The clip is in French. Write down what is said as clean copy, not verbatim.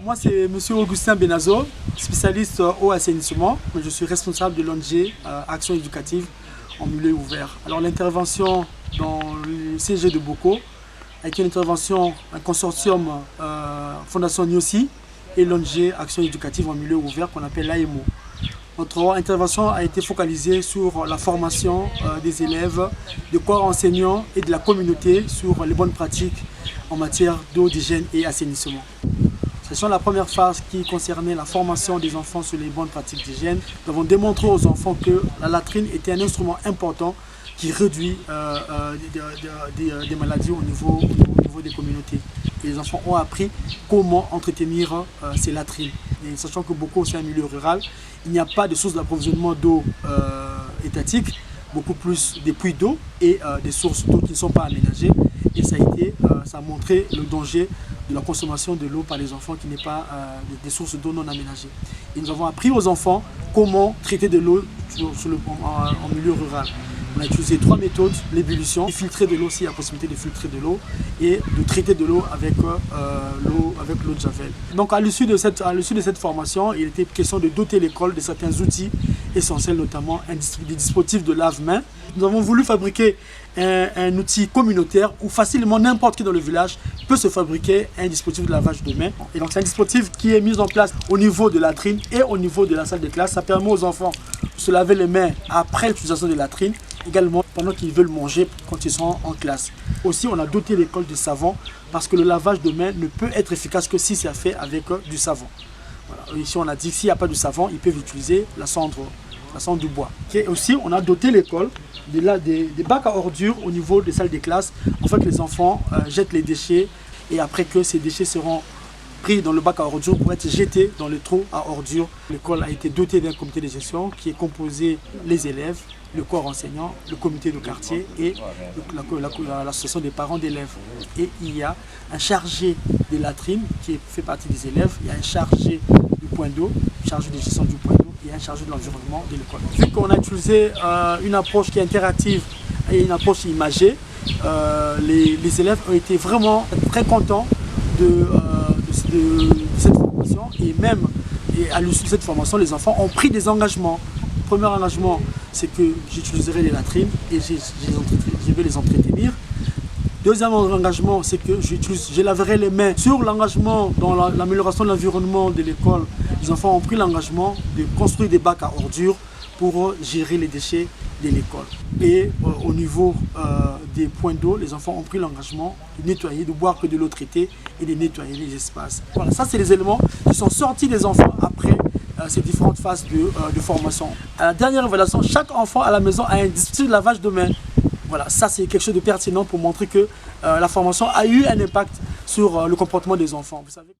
Moi, c'est M. Augustin Benazo, spécialiste au assainissement. Je suis responsable de l'ONG Action éducative en milieu ouvert. Alors, l'intervention dans le CG de Boko a été une intervention, un consortium Fondation Nyossi et l'ONG Action éducative en milieu ouvert qu'on appelle l'AEMO. Notre intervention a été focalisée sur la formation des élèves, des corps enseignants et de la communauté sur les bonnes pratiques en matière d'eau, d'hygiène et assainissement. C'est la première phase qui concernait la formation des enfants sur les bonnes pratiques d'hygiène. Nous avons démontré aux enfants que la latrine était un instrument important qui réduit des maladies au niveau des communautés. Et les enfants ont appris comment entretenir ces latrines. Et sachant que beaucoup c'est un milieu rural, il n'y a pas de source d'approvisionnement d'eau étatique, beaucoup plus des puits d'eau et des sources d'eau qui ne sont pas aménagées. Et ça a montré le danger de la consommation de l'eau par les enfants qui n'est pas des sources d'eau non aménagées. Et nous avons appris aux enfants comment traiter de l'eau en milieu rural. On a utilisé 3 méthodes, l'ébullition, filtrer de l'eau s'il y a possibilité de filtrer de l'eau et de traiter de l'eau avec l'eau de javel. Donc à l'issue de cette formation, il était question de doter l'école de certains outils essentiels, notamment des dispositifs de lave-mains. Nous avons voulu fabriquer un outil communautaire où facilement n'importe qui dans le village peut se fabriquer un dispositif de lavage de mains. Et donc c'est un dispositif qui est mis en place au niveau de la latrine et au niveau de la salle de classe. Ça permet aux enfants de se laver les mains après l'utilisation de la latrine, également pendant qu'ils veulent manger quand ils sont en classe. Aussi, on a doté l'école de savon parce que le lavage de mains ne peut être efficace que si c'est fait avec du savon. Voilà. Ici, on a dit s'il n'y a pas de savon, ils peuvent utiliser la cendre du bois. Et aussi, on a doté l'école des bacs à ordures au niveau des salles de classe, afin que les enfants jettent les déchets et après que ces déchets seront pris dans le bac à ordures pour être jetés dans le trou à ordures. L'école a été dotée d'un comité de gestion qui est composé les élèves, le corps enseignant, le comité de quartier et l'association des parents d'élèves. Et il y a un chargé des latrines qui fait partie des élèves, il y a un chargé du point d'eau, chargé de gestion du point d'eau et un chargé de l'environnement de l'école. Vu qu'on a utilisé une approche qui est interactive et une approche imagée, les élèves ont été vraiment très contents de cette formation et même à l'issue de cette formation, les enfants ont pris des engagements. Le premier engagement, c'est que j'utiliserai les latrines et je vais les entretenir. Deuxième engagement, c'est que je laverai les mains. Sur l'engagement dans l'amélioration de l'environnement de l'école, les enfants ont pris l'engagement de construire des bacs à ordures pour gérer les déchets de l'école. Et au niveau des points d'eau, les enfants ont pris l'engagement de nettoyer, de boire que de l'eau traitée et de nettoyer les espaces. Voilà, ça c'est les éléments qui sont sortis des enfants après ces différentes phases de formation. À la dernière évaluation, chaque enfant à la maison a un dispositif de lavage de mains. Voilà, ça c'est quelque chose de pertinent pour montrer que la formation a eu un impact sur le comportement des enfants. Vous savez.